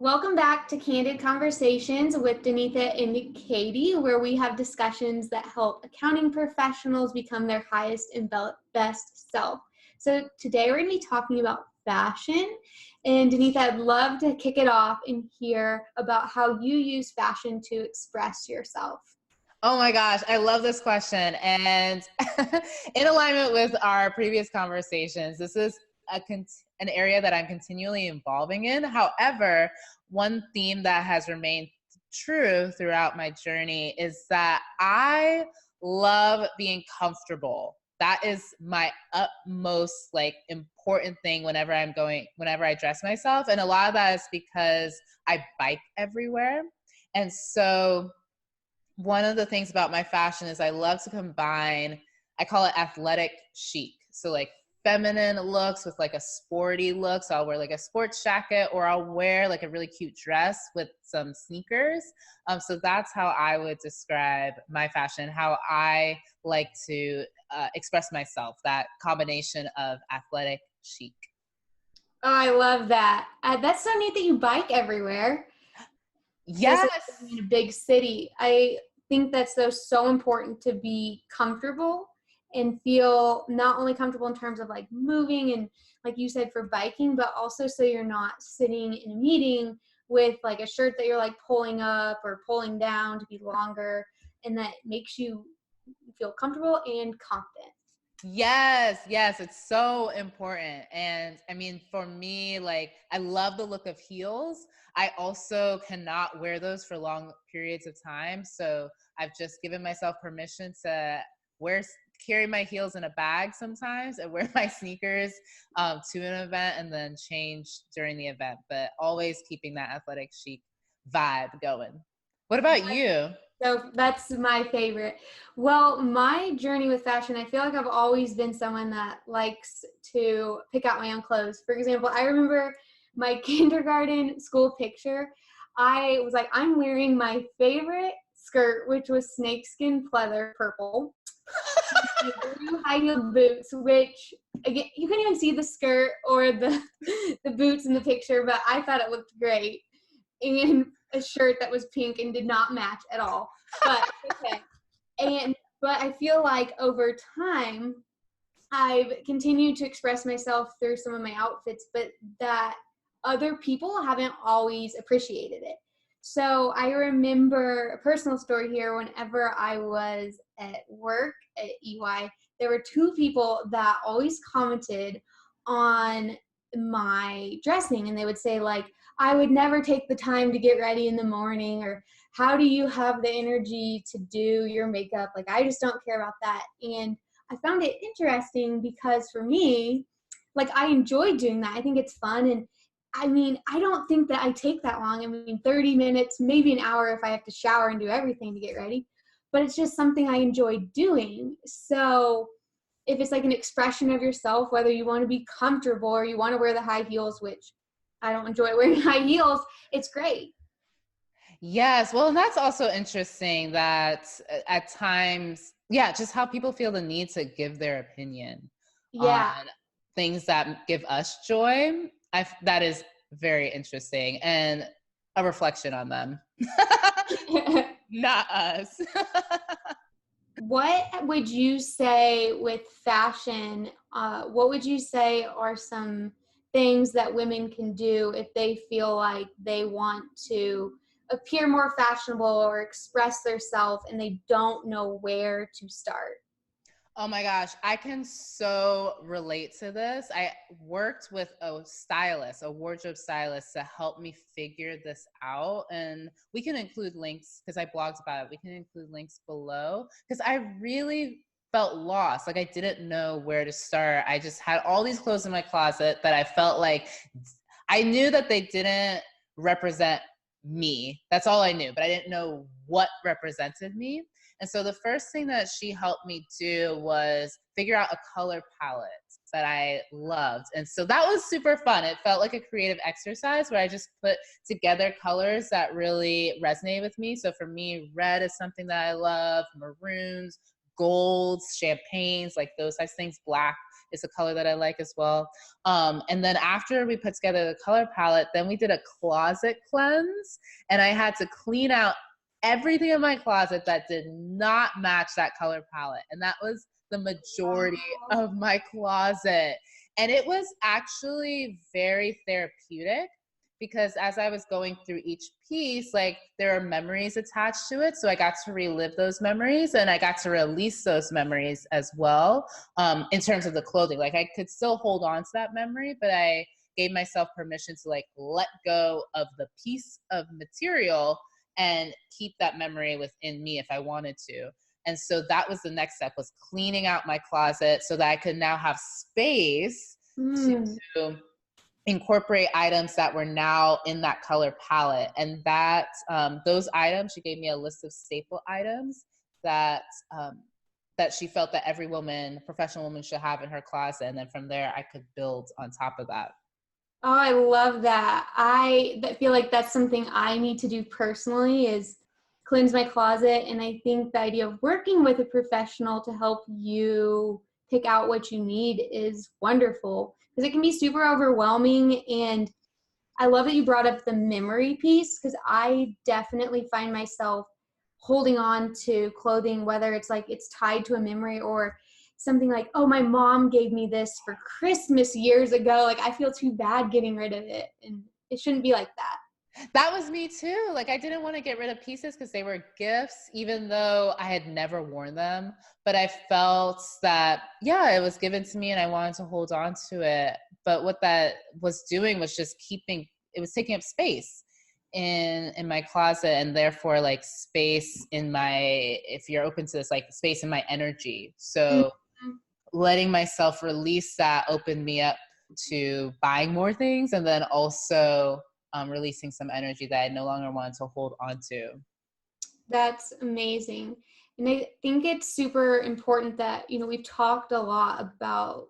Welcome back to Candid Conversations with Danetha and Katie, where we have discussions that help accounting professionals become their highest and best self. So today we're going to be talking about fashion. And Danetha, I'd love to kick it off and hear about how you use fashion to express yourself. Oh my gosh, I love this question. And in alignment with our previous conversations, this is an area that I'm continually evolving in. However, one theme that has remained true throughout my journey is that I love being comfortable. That is my utmost important thing whenever I dress myself. And a lot of that is because I bike everywhere. And so one of the things about my fashion is I love to combine, I call it athletic chic. So like feminine looks with like a sporty look. So I'll wear like a sports jacket, or I'll wear like a really cute dress with some sneakers. So that's how I would describe my fashion, how I like to express myself, that combination of athletic chic. Oh, I love that. That's so neat that you bike everywhere. Yes. In a big city. I think that's so important to be comfortable and feel not only comfortable in terms of like moving and like you said for biking, but also so you're not sitting in a meeting with like a shirt that you're like pulling up or pulling down to be longer, and that makes you feel comfortable and confident. Yes, it's so important. And I mean, for me, like, I love the look of heels. I also cannot wear those for long periods of time. So I've just given myself permission to carry my heels in a bag sometimes and wear my sneakers to an event and then change during the event, but always keeping that athletic chic vibe going. What about you? So that's my favorite. Well, my journey with fashion, I feel like I've always been someone that likes to pick out my own clothes. For example, I remember my kindergarten school picture. I was like, I'm wearing my favorite skirt, which was snakeskin pleather purple. Blue high heel boots, which again, you couldn't even see the skirt or the boots in the picture, but I thought it looked great. And a shirt that was pink and did not match at all. But okay. But I feel like over time I've continued to express myself through some of my outfits, but that other people haven't always appreciated it. So I remember a personal story here. Whenever I was at work at EY, there were two people that always commented on my dressing, and they would say like, I would never take the time to get ready in the morning, or how do you have the energy to do your makeup? Like, I just don't care about that. And I found it interesting because for me, like, I enjoy doing that. I think it's fun. And I mean, I don't think that I take that long. I mean, 30 minutes, maybe an hour if I have to shower and do everything to get ready. But it's just something I enjoy doing. So if it's like an expression of yourself, whether you want to be comfortable or you want to wear the high heels, which I don't enjoy wearing high heels, it's great. Yes. Well, and that's also interesting that at times, yeah, just how people feel the need to give their opinion on Yeah. things that give us joy. That is very interesting and a reflection on them, not us. What would you say with fashion? What would you say are some things that women can do if they feel like they want to appear more fashionable or express themselves and they don't know where to start? Oh my gosh, I can so relate to this. I worked with a stylist, a wardrobe stylist, to help me figure this out. And we can include links because I blogged about it. We can include links below because I really felt lost. Like I didn't know where to start. I just had all these clothes in my closet that I felt like I knew that they didn't represent me. That's all I knew, but I didn't know what represented me. And so the first thing that she helped me do was figure out a color palette that I loved. And so that was super fun. It felt like a creative exercise where I just put together colors that really resonate with me. So for me, red is something that I love, maroons, golds, champagnes, like those types of things. Black is a color that I like as well. And then after we put together the color palette, then we did a closet cleanse, and I had to clean out everything in my closet that did not match that color palette. And that was the majority of my closet. And it was actually very therapeutic, because as I was going through each piece, like, there are memories attached to it. So I got to relive those memories, and I got to release those memories as well. In terms of the clothing, like, I could still hold on to that memory, but I gave myself permission to, like, let go of the piece of material and keep that memory within me if I wanted to. And so that was the next step, was cleaning out my closet so that I could now have space to incorporate items that were now in that color palette. And that those items, she gave me a list of staple items that that she felt that every woman, professional woman, should have in her closet. And then from there, I could build on top of that. Oh, I love that. I feel like that's something I need to do personally, is cleanse my closet. And I think the idea of working with a professional to help you pick out what you need is wonderful, because it can be super overwhelming. And I love that you brought up the memory piece, because I definitely find myself holding on to clothing, whether it's like it's tied to a memory or something like, oh, my mom gave me this for Christmas years ago. Like, I feel too bad getting rid of it. And it shouldn't be like that. That was me too. Like, I didn't want to get rid of pieces because they were gifts, even though I had never worn them. But I felt that, yeah, it was given to me and I wanted to hold on to it. But what that was doing was just it was taking up space in my closet, and therefore, like, space in my, if you're open to this, like, space in my energy. So letting myself release that opened me up to buying more things, and then also releasing some energy that I no longer wanted to hold on to. That's amazing. And I think it's super important that, we've talked a lot about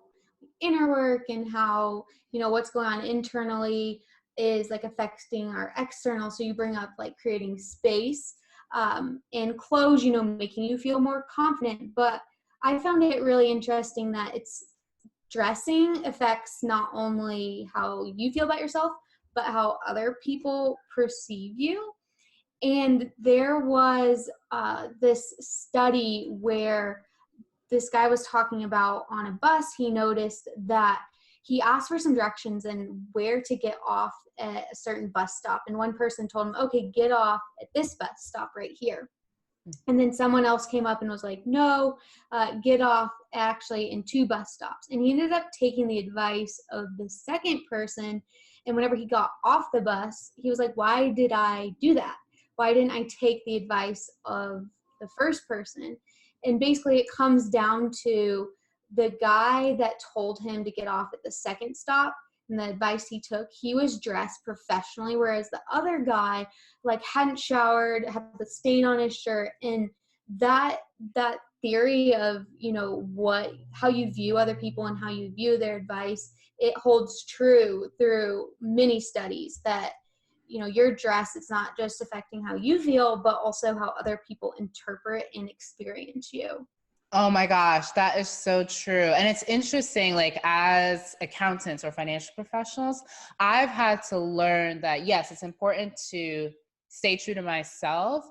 inner work and how, what's going on internally is like affecting our external. So you bring up like creating space and clothes, making you feel more confident. But I found it really interesting that dressing affects not only how you feel about yourself, but how other people perceive you. And there was this study where this guy was talking about, on a bus, he noticed that he asked for some directions and where to get off at a certain bus stop. And one person told him, okay, get off at this bus stop right here. And then someone else came up and was like, no, get off actually in 2 bus stops. And he ended up taking the advice of the second person. And whenever he got off the bus, he was like, why did I do that? Why didn't I take the advice of the first person? And basically it comes down to the guy that told him to get off at the second stop, and the advice he took, he was dressed professionally, whereas the other guy, like, hadn't showered, had the stain on his shirt. And that theory of, how you view other people and how you view their advice, it holds true through many studies that, your dress, it's not just affecting how you feel, but also how other people interpret and experience you. Oh my gosh, that is so true. And it's interesting, like, as accountants or financial professionals, I've had to learn that, yes, it's important to stay true to myself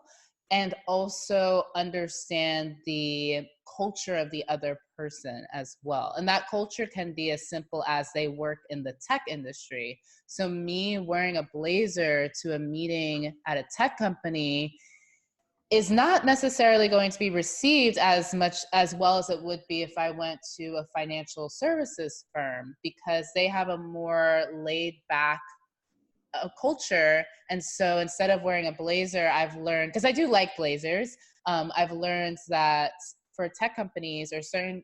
and also understand the culture of the other person as well. And that culture can be as simple as they work in the tech industry. So me wearing a blazer to a meeting at a tech company is not necessarily going to be received as well as it would be if I went to a financial services firm, because they have a more laid back culture. And so instead of wearing a blazer, I've learned, because I do like blazers, I've learned that for tech companies or certain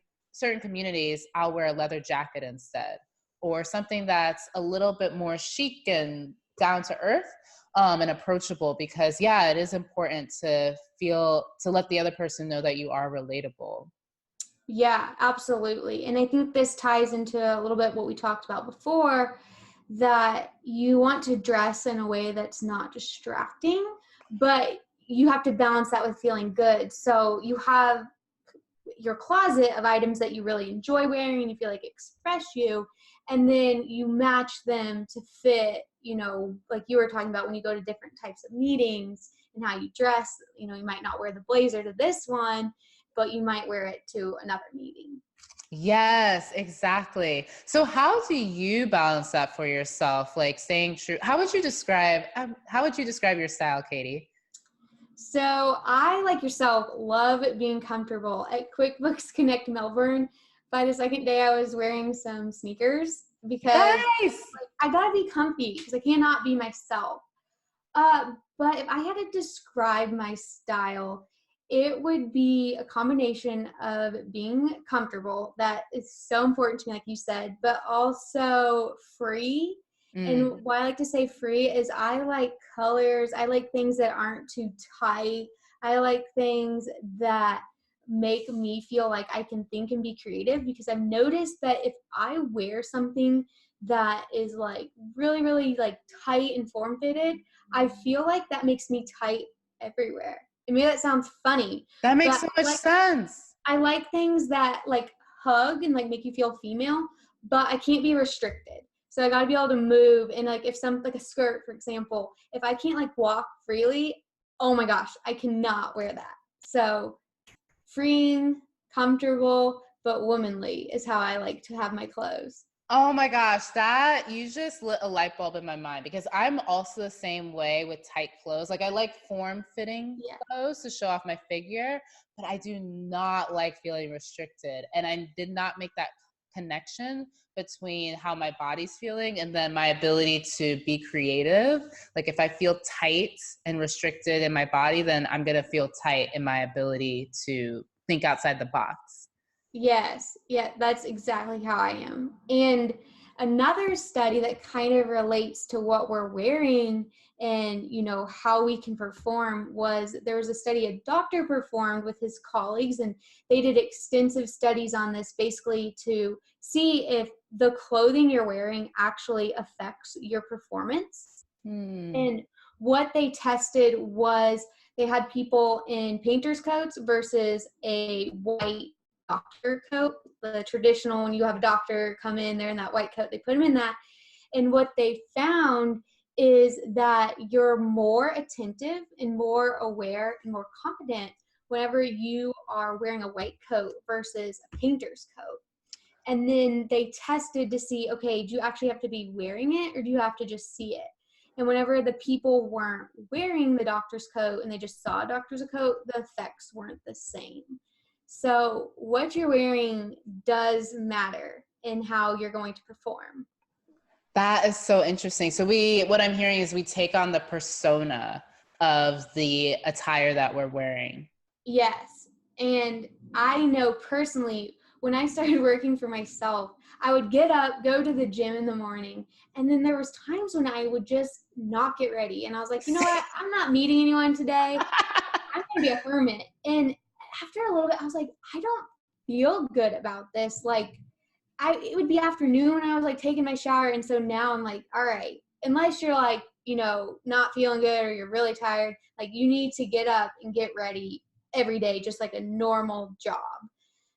communities, I'll wear a leather jacket instead, or something that's a little bit more chic and down to earth. And approachable, because it is important to let the other person know that you are relatable. Yeah, absolutely. And I think this ties into a little bit what we talked about before, that you want to dress in a way that's not distracting, but you have to balance that with feeling good. So you have, your closet of items that you really enjoy wearing and you feel like express you, and then you match them to fit, like you were talking about when you go to different types of meetings and how you dress. You might not wear the blazer to this one, but you might wear it to another meeting. Yes, exactly. So how do you balance that for yourself? Like staying true. How would you describe your style, Katie? So I, like yourself, love being comfortable. At QuickBooks Connect Melbourne, by the second day I was wearing some sneakers because Nice. I gotta be comfy because I cannot be myself. But if I had to describe my style, it would be a combination of being comfortable, that is so important to me, like you said, but also free. And Mm. why I like to say free is I like colors. I like things that aren't too tight. I like things that make me feel like I can think and be creative, because I've noticed that if I wear something that is like really, really like tight and form fitted, I feel like that makes me tight everywhere. And maybe that sounds funny, That makes but so much sense. I like things that like hug and like make you feel female, but I can't be restricted. So I got to be able to move. And like if some, like a skirt, for example, if I can't like walk freely, oh my gosh, I cannot wear that. So freeing, comfortable, but womanly is how I like to have my clothes. Oh my gosh, that you just lit a light bulb in my mind, because I'm also the same way with tight clothes. Like I like form-fitting Yeah. clothes to show off my figure, but I do not like feeling restricted. And I did not make that connection between how my body's feeling and then my ability to be creative. Like if I feel tight and restricted in my body, then I'm going to feel tight in my ability to think outside the box. Yes, yeah, that's exactly how I am. And another study that kind of relates to what we're wearing and how we can perform was, there was a study a doctor performed with his colleagues, and they did extensive studies on this, basically to see if the clothing you're wearing actually affects your performance. Hmm. And what they tested was, they had people in painter's coats versus a white doctor coat, the traditional, when you have a doctor come in, they're in that white coat, they put them in that. And what they found is that you're more attentive and more aware and more confident whenever you are wearing a white coat versus a painter's coat. And then they tested to see, okay, do you actually have to be wearing it or do you have to just see it? And whenever the people weren't wearing the doctor's coat and they just saw a doctor's coat, the effects weren't the same. So what you're wearing does matter in how you're going to perform. That is so interesting. So what I'm hearing is we take on the persona of the attire that we're wearing. Yes. And I know personally, when I started working for myself, I would get up, go to the gym in the morning, and then there was times when I would just not get ready. And I was like, you know what? I'm not meeting anyone today. I'm going to be a hermit. And after a little bit, I was like, I don't feel good about this. Like, it would be afternoon when I was like taking my shower. And so now I'm like, all right, unless you're like, not feeling good or you're really tired, like you need to get up and get ready every day, just like a normal job,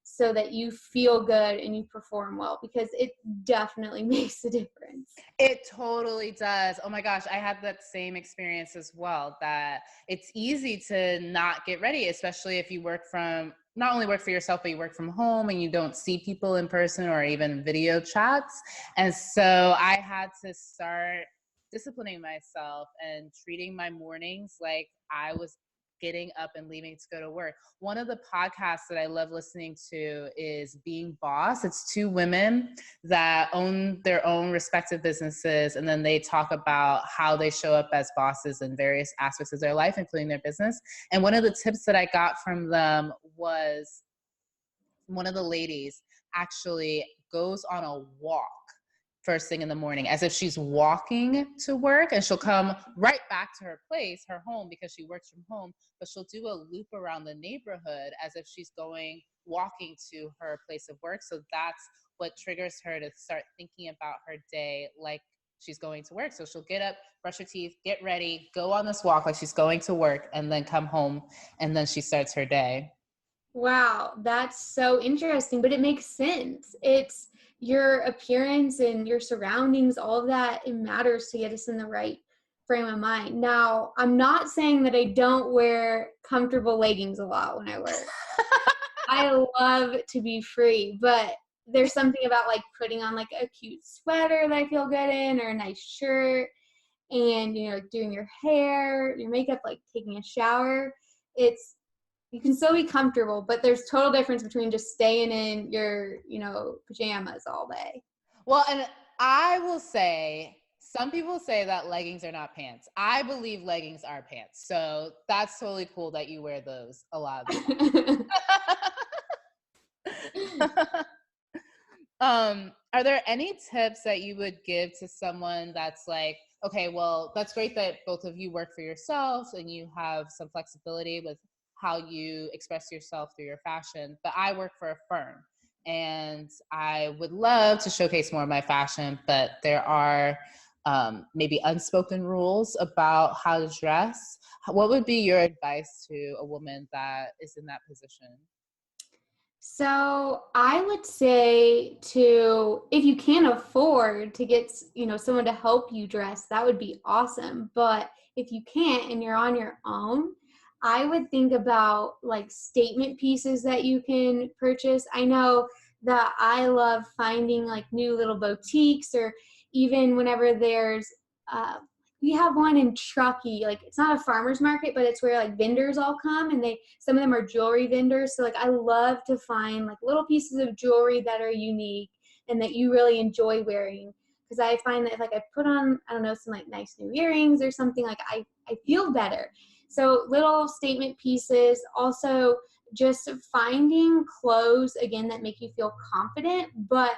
so that you feel good and you perform well, because it definitely makes a difference. It totally does. Oh my gosh, I had that same experience as well, that it's easy to not get ready, especially if you not only work for yourself, but you work from home and you don't see people in person or even video chats. And so I had to start disciplining myself and treating my mornings like I was getting up and leaving to go to work. One of the podcasts that I love listening to is Being Boss. It's two women that own their own respective businesses, and then they talk about how they show up as bosses in various aspects of their life, including their business. And one of the tips that I got from them was, one of the ladies actually goes on a walk first thing in the morning as if she's walking to work, and she'll come right back to her place, her home, because she works from home, but she'll do a loop around the neighborhood as if she's walking to her place of work. So that's what triggers her to start thinking about her day like she's going to work. So she'll get up, brush her teeth, get ready, go on this walk like she's going to work, and then come home, and then she starts her day. Wow, that's so interesting, but it makes sense. It's your appearance and your surroundings, all of that, it matters to get us in the right frame of mind. Now, I'm not saying that I don't wear comfortable leggings a lot when I work. I love to be free, but there's something about like putting on like a cute sweater that I feel good in or a nice shirt and doing your hair, your makeup, like taking a shower. It's you can still be comfortable, but there's total difference between just staying in your, pajamas all day. Well, and I will say, some people say that leggings are not pants. I believe leggings are pants. So that's totally cool that you wear those a lot of the time. Are there any tips that you would give to someone that's like, okay, well, that's great that both of you work for yourselves and you have some flexibility with how you express yourself through your fashion, but I work for a firm and I would love to showcase more of my fashion, but there are maybe unspoken rules about how to dress. What would be your advice to a woman that is in that position? So I would say if you can't afford to get, someone to help you dress, that would be awesome. But if you can't and you're on your own, I would think about like statement pieces that you can purchase. I know that I love finding like new little boutiques or even whenever there's, uh, we have one in Truckee, like it's not a farmer's market, but it's where like vendors all come and some of them are jewelry vendors. So like I love to find like little pieces of jewelry that are unique and that you really enjoy wearing. Because I find that if like I put on, I don't know, some like nice new earrings or something, like I feel better. So little statement pieces, also just finding clothes again that make you feel confident, but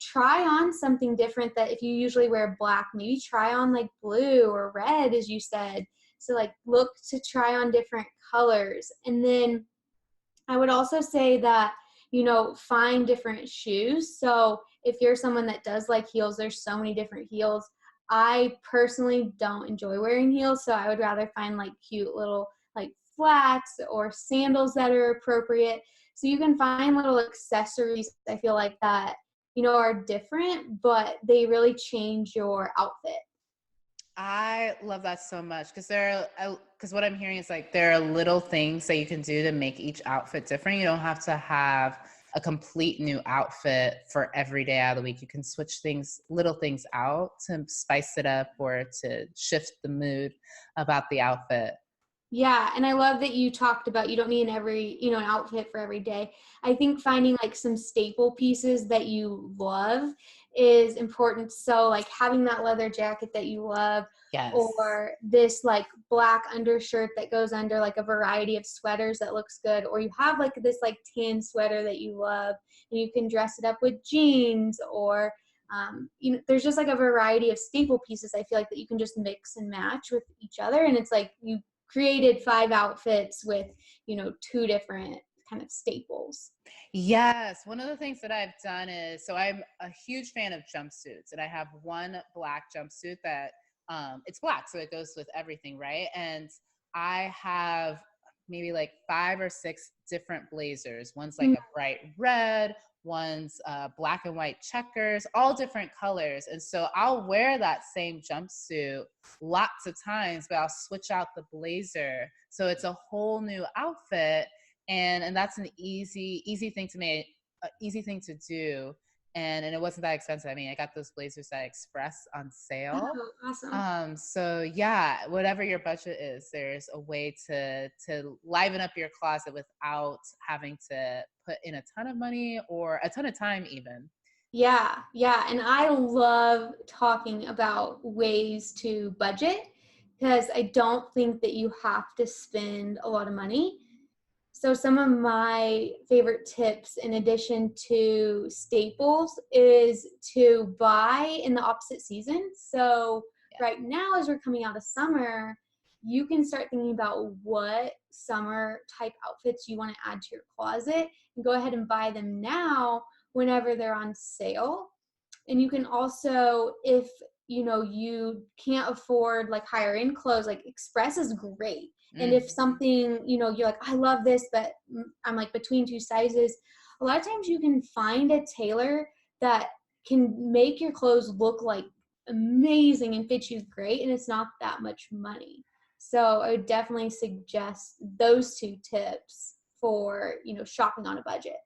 try on something different that if you usually wear black, maybe try on like blue or red, as you said. So like look to try on different colors. And then I would also say that, find different shoes. So if you're someone that does like heels, there's so many different heels. I personally don't enjoy wearing heels, so I would rather find like cute little like flats or sandals that are appropriate. So you can find little accessories, I feel like that, are different, but they really change your outfit. I love that so much because what I'm hearing is like there are little things that you can do to make each outfit different. You don't have to have a complete new outfit for every day out of the week. You can switch little things out to spice it up or to shift the mood about the outfit. Yeah, and I love that you talked about you don't need an outfit for every day. I think finding like some staple pieces that you love is important. So like having that leather jacket that you love Yes. or this like black undershirt that goes under like a variety of sweaters that looks good, or you have like this like tan sweater that you love and you can dress it up with jeans or there's just like a variety of staple pieces I feel like that you can just mix and match with each other, and it's like you created 5 outfits with, two different kind of staples. Yes. One of the things that I've done is so I'm a huge fan of jumpsuits, and I have one black jumpsuit that it's black, so it goes with everything, right? And I have maybe like 5 or 6 different blazers. One's like Mm. a bright red, one's black and white checkers, all different colors. And so I'll wear that same jumpsuit lots of times, but I'll switch out the blazer. So it's a whole new outfit, and that's an easy thing to make, easy thing to do, and it wasn't that expensive. I mean, I got those blazers at Express on sale. Oh, awesome. So yeah, whatever your budget is, there's a way to liven up your closet without having to put in a ton of money or a ton of time even. Yeah, yeah, and I love talking about ways to budget because I don't think that you have to spend a lot of money. So some of my favorite tips in addition to staples is to buy in the opposite season. So Yeah. right now as we're coming out of summer, you can start thinking about what summer type outfits you want to add to your closet and go ahead and buy them now whenever they're on sale. And you can also, if you can't afford like higher end clothes, like Express is great. And if something, you're like, I love this, but I'm like between two sizes, a lot of times you can find a tailor that can make your clothes look like amazing and fit you great, and it's not that much money. So I would definitely suggest those two tips for, shopping on a budget.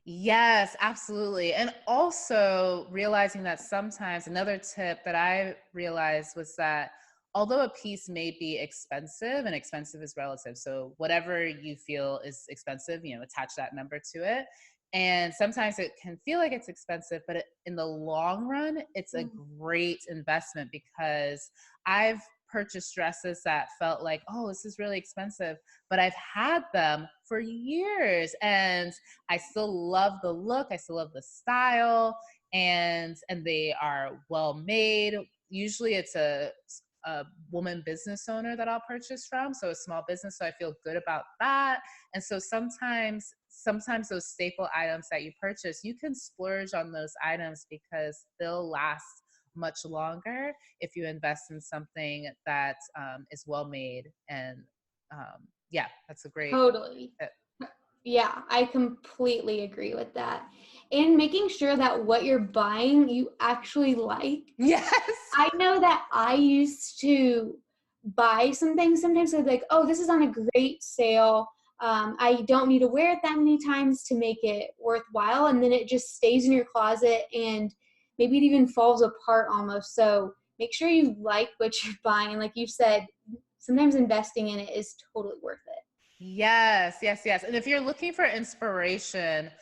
Yes, absolutely. And also realizing that sometimes another tip that I realized was that although a piece may be expensive, and expensive is relative. So whatever you feel is expensive, attach that number to it. And sometimes it can feel like it's expensive, but in the long run, it's a great investment, because I've purchased dresses that felt like, oh, this is really expensive, but I've had them for years and I still love the look. I still love the style, and they are well made. Usually, it's a woman business owner that I'll purchase from, so a small business. So I feel good about that. And so sometimes those staple items that you purchase, you can splurge on those items because they'll last much longer if you invest in something that is well made. And yeah, that's a great Totally. tip. Yeah, I completely agree with that. And making sure that what you're buying you actually like. Yes. I know that I used to buy some things sometimes. I'd be like, oh, this is on a great sale. I don't need to wear it that many times to make it worthwhile. And then it just stays in your closet and maybe it even falls apart almost. So make sure you like what you're buying. And like you said, sometimes investing in it is totally worth it. Yes, yes, yes. And if you're looking for inspiration,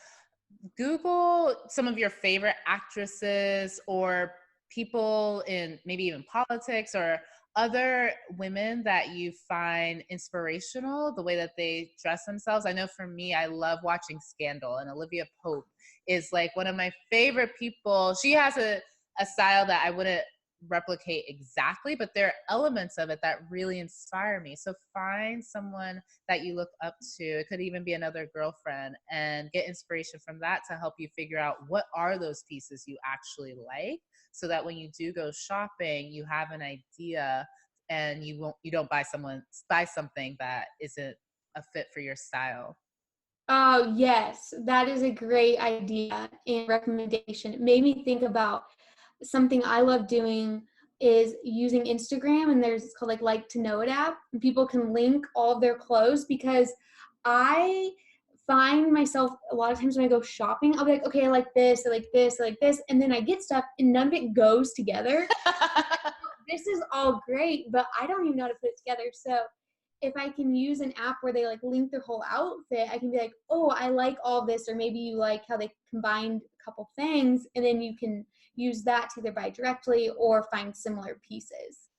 Google some of your favorite actresses or people in maybe even politics, or other women that you find inspirational, the way that they dress themselves. I know for me, I love watching Scandal, and Olivia Pope is like one of my favorite people. She has a style that I wouldn't replicate exactly, but there are elements of it that really inspire me. So find someone that you look up to. It could even be another girlfriend, and get inspiration from that to help you figure out what are those pieces you actually like, so that when you do go shopping, you have an idea and you don't buy something that isn't a fit for your style. Oh, yes, that is a great idea and recommendation. It made me think about something I love doing is using Instagram, and there's it's called like to know it app, and people can link all of their clothes because I find myself a lot of times when I go shopping, I'll be like, okay, I like this, I like this, I like this, and then I get stuff and none of it goes together. This is all great, but I don't even know how to put it together. So if I can use an app where they like link their whole outfit, I can be like, oh, I like all this, or maybe you like how they combined a couple things, and then you can use that to either buy directly or find similar pieces.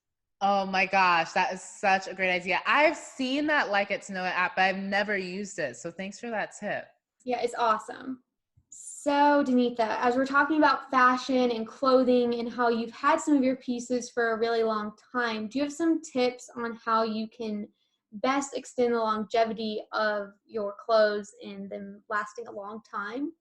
Oh my gosh, that is such a great idea. I've seen that Like It to Know It app, but I've never used it. So thanks for that tip. Yeah, it's awesome. So, Danetha, as we're talking about fashion and clothing and how you've had some of your pieces for a really long time, do you have some tips on how you can best extend the longevity of your clothes and them lasting a long time?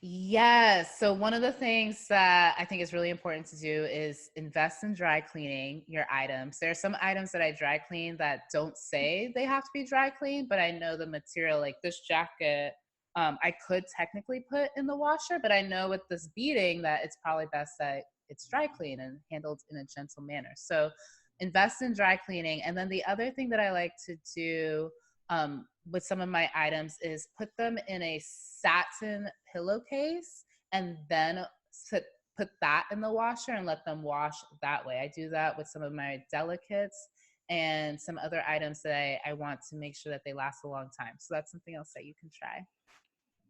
Yes. So one of the things that I think is really important to do is invest in dry cleaning your items. There are some items that I dry clean that don't say they have to be dry cleaned, but I know the material, like this jacket, I could technically put in the washer, but I know with this beading that it's probably best that it's dry clean and handled in a gentle manner. So invest in dry cleaning. And then the other thing that I like to do with some of my items is put them in a satin pillowcase, and then put that in the washer and let them wash that way. I do that with some of my delicates and some other items that I want to make sure that they last a long time. So that's something else that you can try.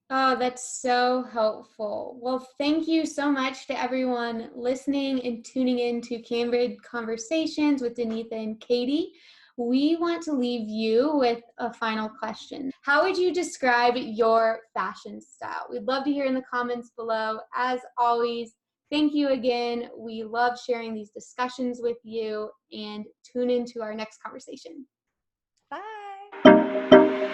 Oh, that's so helpful. Well, thank you so much to everyone listening and tuning in to Candid Conversations with Danetha and Katie. We want to leave you with a final question. How would you describe your fashion style? We'd love to hear in the comments below. As always, thank you again. We love sharing these discussions with you, and tune into our next conversation. Bye.